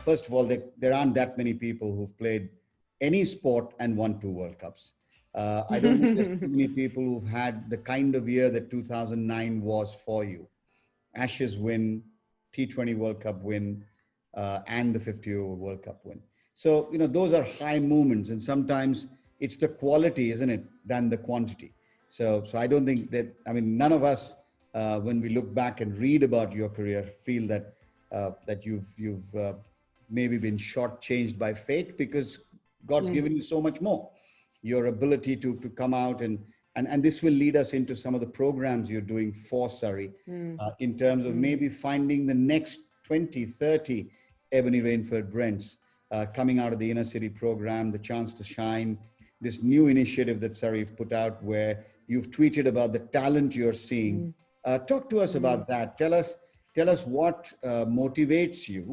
first of all, there aren't that many people who've played any sport and won 2 World Cups. I don't think there's too many people who've had the kind of year that 2009 was for you. Ashes win, T20 World Cup win, and the 50-over World Cup win. So, those are high moments, and sometimes it's the quality, isn't it, than the quantity. So I don't think that, none of us, when we look back and read about your career, feel that you've maybe been shortchanged by fate, because God's given you so much more. Your ability to come out and this will lead us into some of the programs you're doing for Surrey, in terms of maybe finding the next 20, 30 Ebony Rainford-Brents coming out of the inner city program, the chance to shine, this new initiative that Surrey have put out where you've tweeted about the talent you're seeing. Talk to us about that. Tell us what motivates you.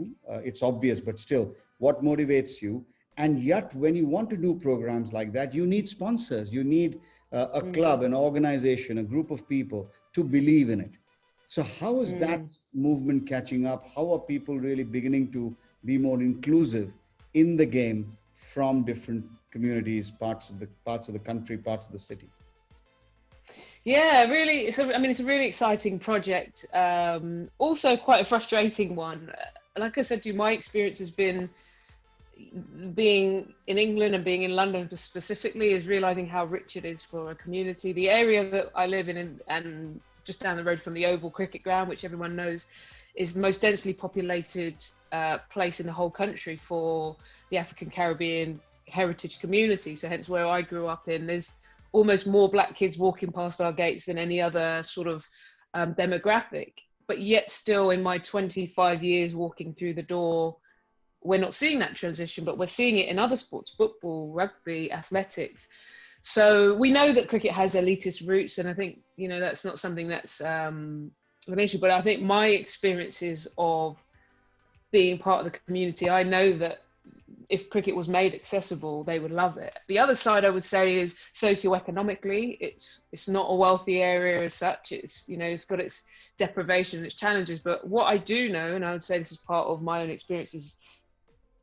It's obvious, but still, what motivates you? And yet, when you want to do programs like that, you need sponsors. You need a club, an organization, a group of people to believe in it. So how is that movement catching up? How are people really beginning to be more inclusive in the game from different communities, parts of the country, parts of the city? Yeah, really, it's a really exciting project. Also quite a frustrating one. Like I said to you, my experience has been being in England and being in London specifically, is realizing how rich it is for a community. The area that I live in and just down the road from the Oval Cricket Ground, which everyone knows is the most densely populated place in the whole country for the African Caribbean heritage community. So hence where I grew up in, there's almost more black kids walking past our gates than any other sort of demographic. But yet still, in my 25 years walking through the door, we're not seeing that transition, but we're seeing it in other sports, football, rugby, athletics. So we know that cricket has elitist roots, and I think, that's not something that's an issue, but I think my experiences of being part of the community, I know that if cricket was made accessible, they would love it. The other side I would say is socioeconomically, it's not a wealthy area as such. It's, it's got its deprivation and its challenges. But what I do know, and I would say this is part of my own experiences,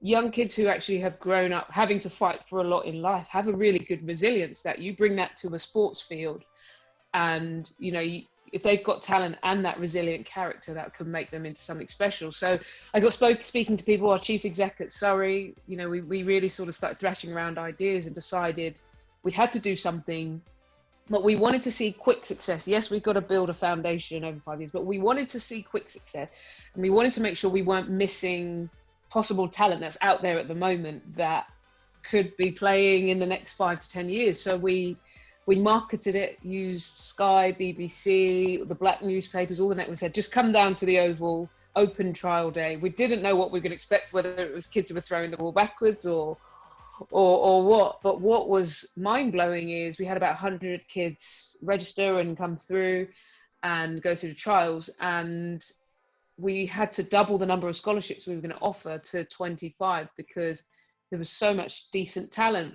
young kids who actually have grown up having to fight for a lot in life have a really good resilience, that you bring that to a sports field, and if they've got talent and that resilient character, that could make them into something special. So I got speaking to people, our chief exec at Surrey, we really sort of started thrashing around ideas and decided we had to do something, but we wanted to see quick success. Yes, we've got to build a foundation over 5 years, but we wanted to see quick success, and we wanted to make sure we weren't missing possible talent that's out there at the moment that could be playing in the next 5 to 10 years. So we marketed it, used Sky, BBC, the black newspapers, all the networks said, just come down to the Oval, open trial day. We didn't know what we could expect, whether it was kids who were throwing the ball backwards or what. But what was mind-blowing is we had about 100 kids register and come through and go through the trials, and we had to double the number of scholarships we were going to offer to 25 because there was so much decent talent.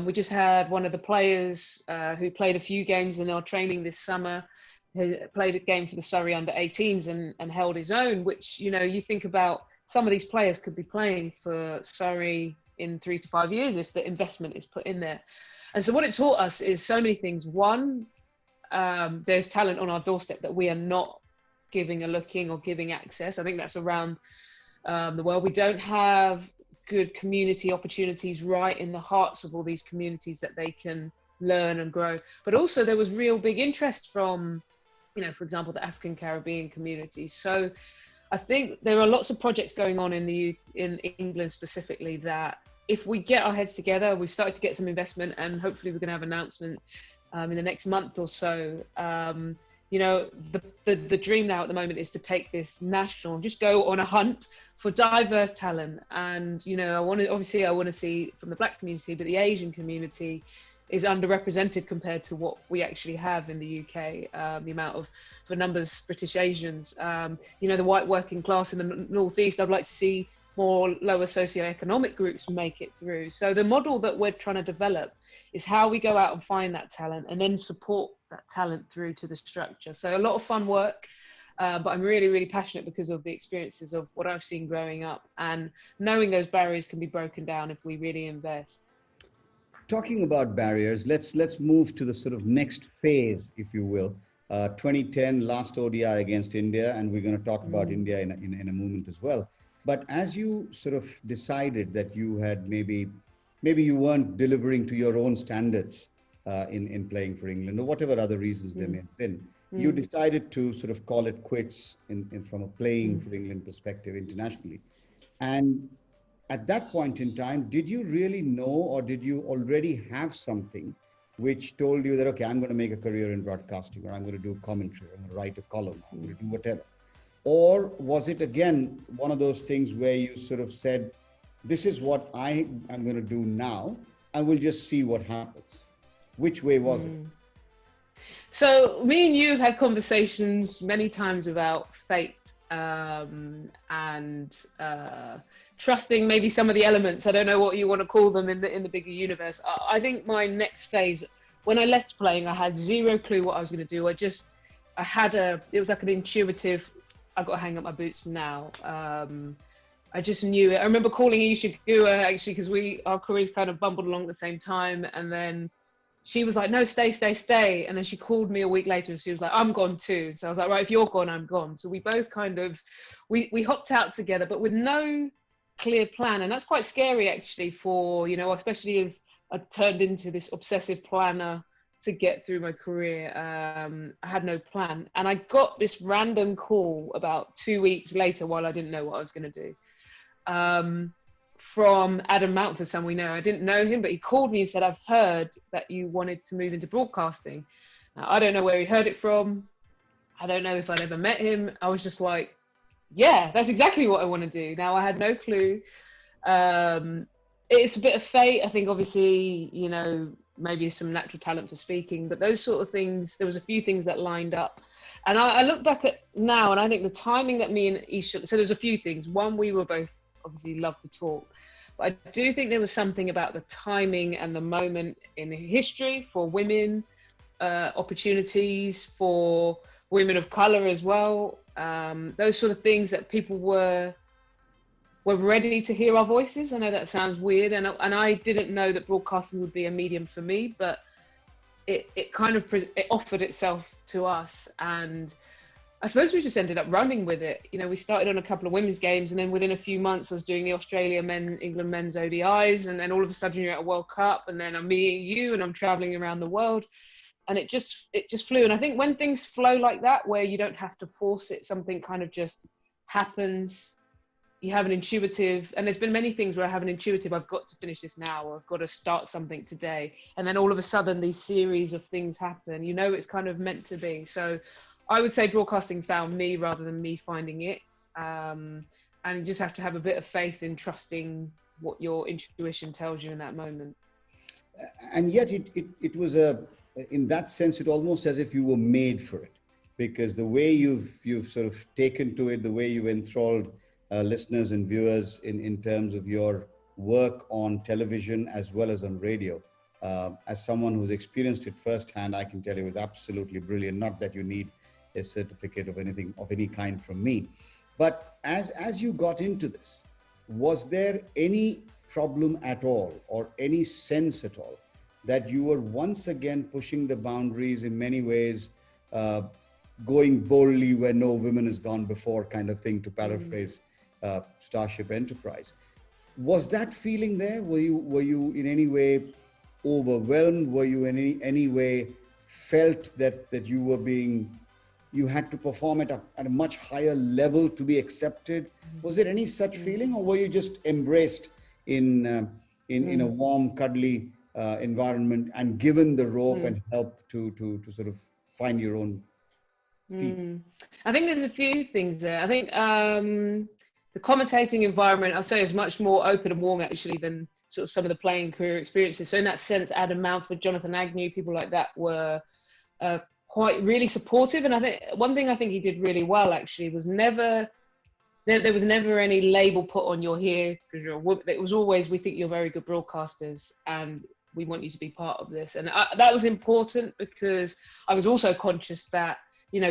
We just had one of the players who played a few games in our training this summer, who played a game for the Surrey under-18s and held his own, which, you think about, some of these players could be playing for Surrey in 3 to 5 years if the investment is put in there. And so what it taught us is so many things. One, there's talent on our doorstep that we are not giving a looking or giving access. I think that's around the world. We don't have good community opportunities right in the hearts of all these communities that they can learn and grow. But also there was real big interest from, for example, the African Caribbean communities. So I think there are lots of projects going on in England specifically that if we get our heads together, we've started to get some investment, and hopefully we're going to have an announcement in the next month or so. The dream now at the moment is to take this national and just go on a hunt for diverse talent. And, I want to see from the black community, but the Asian community is underrepresented compared to what we actually have in the UK. The amount of, for numbers, British Asians, the white working class in the Northeast, I'd like to see more lower socioeconomic groups make it through. So the model that we're trying to develop is how we go out and find that talent and then support that talent through to the structure. So a lot of fun work. But I'm really, really passionate because of the experiences of what I've seen growing up, and knowing those barriers can be broken down if we really invest. Talking about barriers, let's move to the sort of next phase, if you will. 2010 last ODI against India, and we're going to talk about India in a moment as well. But as you sort of decided that you had maybe you weren't delivering to your own standards in playing for England, or whatever other reasons there may have been, you decided to sort of call it quits from a playing for England perspective internationally. And at that point in time, did you really know, or did you already have something which told you that, okay, I'm going to make a career in broadcasting, or I'm going to do commentary, I'm going to write a column, I'm going to do whatever? Or was it, again, one of those things where you sort of said, this is what I am going to do now, and we'll just see what happens? Which way was it? So me and you have had conversations many times about fate, and trusting maybe some of the elements. I don't know what you want to call them in the bigger universe. I think my next phase, when I left playing, I had zero clue what I was going to do. it was like an intuitive, I've got to hang up my boots now. I just knew it. I remember calling Isha Gua, actually, because our careers kind of bumbled along at the same time, and then she was like, no, stay. And then she called me a week later and she was like, I'm gone too. So I was like, right, if you're gone, I'm gone. So we both kind of, we hopped out together, but with no clear plan. And that's quite scary, actually, for, especially as I turned into this obsessive planner to get through my career. I had no plan. And I got this random call about 2 weeks later while I didn't know what I was going to do. From Adam Mountford, someone we know. I didn't know him, but he called me and said, I've heard that you wanted to move into broadcasting. Now, I don't know where he heard it from. I don't know if I'd ever met him. I was just like, yeah, that's exactly what I want to do. Now, I had no clue. It's a bit of fate. I think, obviously, maybe some natural talent for speaking, but those sort of things, there was a few things that lined up. And I look back at now, and I think the timing that me and Isha, so there's a few things. One, we were both obviously love to talk, but I do think there was something about the timing and the moment in history for women, opportunities for women of color as well, those sort of things that people were ready to hear our voices. I know that sounds weird, and I didn't know that broadcasting would be a medium for me, but it kind of it offered itself to us, and I suppose we just ended up running with it. We started on a couple of women's games, and then within a few months I was doing the England men's ODIs, and then all of a sudden you're at a World Cup, and then I'm meeting you and I'm traveling around the world, and it just flew. And I think when things flow like that, where you don't have to force it, something kind of just happens. You have an intuitive, and there's been many things where I have an intuitive, I've got to finish this now, or I've got to start something today. And then all of a sudden these series of things happen, it's kind of meant to be. So I would say broadcasting found me rather than me finding it. And you just have to have a bit of faith in trusting what your intuition tells you in that moment. And yet it was in that sense, it almost as if you were made for it, because the way you've sort of taken to it, the way you enthralled listeners and viewers in terms of your work on television as well as on radio. As someone who's experienced it firsthand, I can tell you it was absolutely brilliant. Not that you need a certificate of anything of any kind from me, but as you got into this, was there any problem at all, or any sense at all that you were once again pushing the boundaries in many ways, going boldly where no woman has gone before, kind of thing, to paraphrase Starship Enterprise? Was that feeling there? Were you in any way overwhelmed? Were you in any way felt that you had to perform at a much higher level to be accepted? Was there any such feeling, or were you just embraced in a warm, cuddly environment and given the rope and help to sort of find your own feet? I think there's a few things there. I think the commentating environment, I'll say, is much more open and warm actually than sort of some of the playing career experiences. So in that sense, Adam Mountford, Jonathan Agnew, people like that were quite really supportive. And I think one thing I think he did really well actually was there was never any label put on your here because you're a woman. It was always, we think you're very good broadcasters and we want you to be part of this. And that was important because I was also conscious that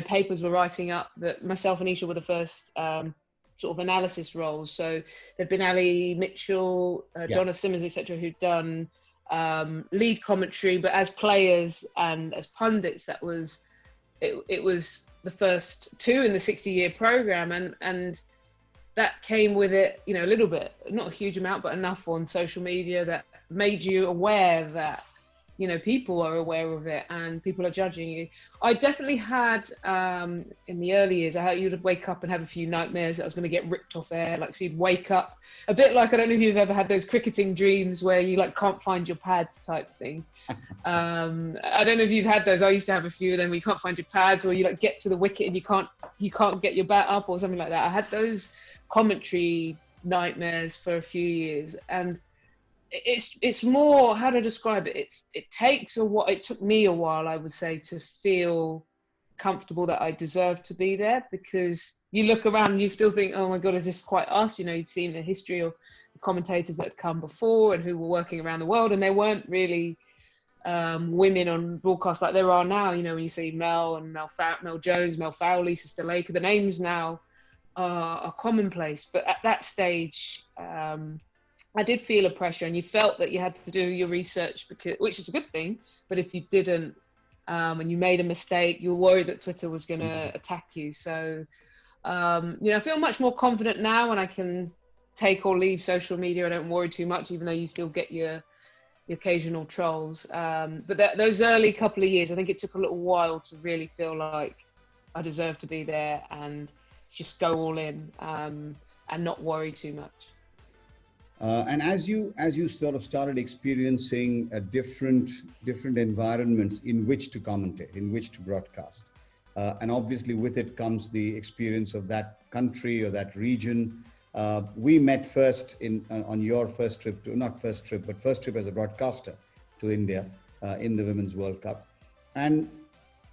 papers were writing up that myself and Isha were the first sort of analysis roles. So there'd been Ali Mitchell, Donna Simmons, etc., who'd done lead commentary, but as players and as pundits, it was the first two in the 60-year program, and that came with it, a little bit, not a huge amount, but enough on social media that made you aware that people are aware of it and people are judging you. I definitely had, in the early years, you'd wake up and have a few nightmares that I was going to get ripped off air. Like, so you'd wake up a bit like, I don't know if you've ever had those cricketing dreams where you can't find your pads type thing. I don't know if you've had those. I used to have a few of them where you can't find your pads, or you get to the wicket and you can't get your bat up or something like that. I had those commentary nightmares for a few years, and it's more, how to describe it, it took me a while, I would say, to feel comfortable that I deserved to be there, because you look around and you still think, oh my god, is this quite us? You'd seen the history of the commentators that had come before and who were working around the world, and there weren't really women on broadcast like there are now. When you see Mel Jones, Mel Farrell, Lisa Stalaker, the names now are commonplace, but at that stage I did feel a pressure, and you felt that you had to do your research, which is a good thing, but if you didn't, and you made a mistake, you were worried that Twitter was going to attack you. So I feel much more confident now, and I can take or leave social media. I don't worry too much, even though you still get your occasional trolls, but those early couple of years, I think it took a little while to really feel like I deserved to be there and just go all in, and not worry too much. And as you sort of started experiencing different environments in which to commentate, in which to broadcast, and obviously with it comes the experience of that country or that region. We met first on your first trip as a broadcaster to India in the Women's World Cup. And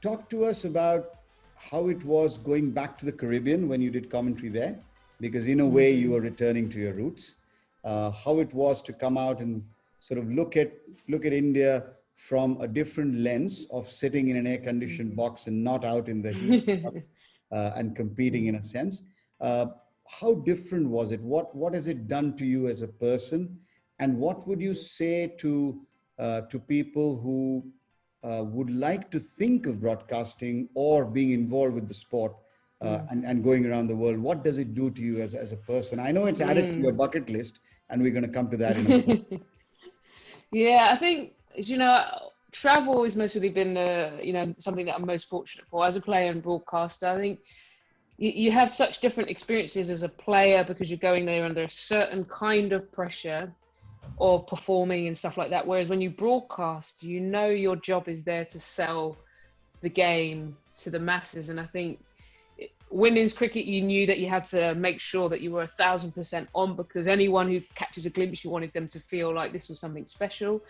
talk to us about how it was going back to the Caribbean when you did commentary there, because in a way you were returning to your roots. How it was to come out and sort of look at India from a different lens of sitting in an air-conditioned box and not out in the heat and competing in a sense. How different was it? What has it done to you as a person? And what would you say to people who would like to think of broadcasting or being involved with the sport and going around the world? What does it do to you as a person? I know it's added to your bucket list, and we're going to come to that in a minute. Yeah, I think, travel has mostly been something that I'm most fortunate for as a player and broadcaster. I think you have such different experiences as a player because you're going there under a certain kind of pressure of performing and stuff like that. Whereas when you broadcast, your job is there to sell the game to the masses. And I think women's cricket, you knew that you had to make sure that you were 1,000% on, because anyone who catches a glimpse, you wanted them to feel like this was something special.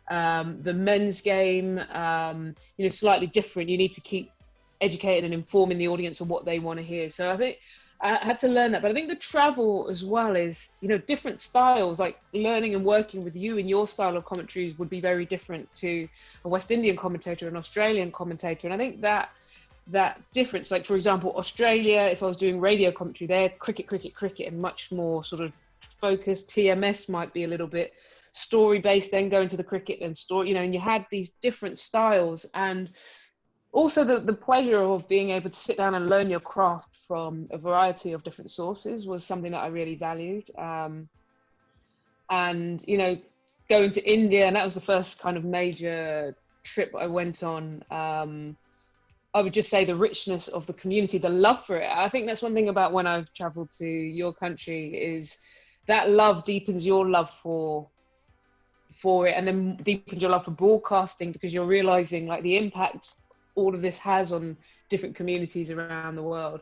The men's game, slightly different. You need to keep educating and informing the audience on what they want to hear. So I think I had to learn that. But I think the travel as well is, different styles, like learning and working with you and your style of commentaries would be very different to a West Indian commentator, an Australian commentator. And I think that difference, like for example, Australia, if I was doing radio commentary, they're cricket and much more sort of focused. TMS might be a little bit story based, then go into the cricket and story, and you had these different styles. And also the pleasure of being able to sit down and learn your craft from a variety of different sources was something that I really valued. And, going to India, and that was the first kind of major trip I went on. I would just say the richness of the community, the love for it. I think that's one thing about when I've traveled to your country, is that love deepens your love for it, and then deepens your love for broadcasting, because you're realizing like the impact all of this has on different communities around the world.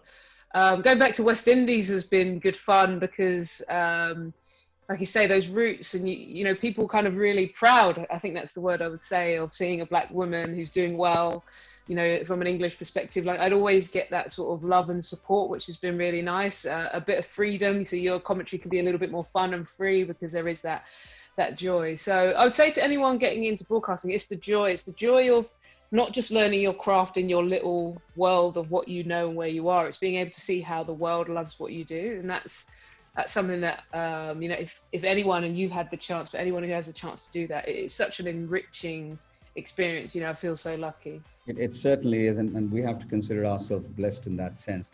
Going back to West Indies has been good fun because, like you say, those roots, and people kind of really proud, I think that's the word I would say, of seeing a black woman who's doing well, from an English perspective. Like I'd always get that sort of love and support, which has been really nice. A bit of freedom, so your commentary can be a little bit more fun and free because there is that joy. So I would say to anyone getting into broadcasting, it's the joy of not just learning your craft in your little world of what you know and where you are. It's being able to see how the world loves what you do, and that's something that you know, if anyone, and you've had the chance, but anyone who has the chance to do that, it's such an enriching experience. You know, I feel so lucky. It certainly is, and we have to consider ourselves blessed in that sense.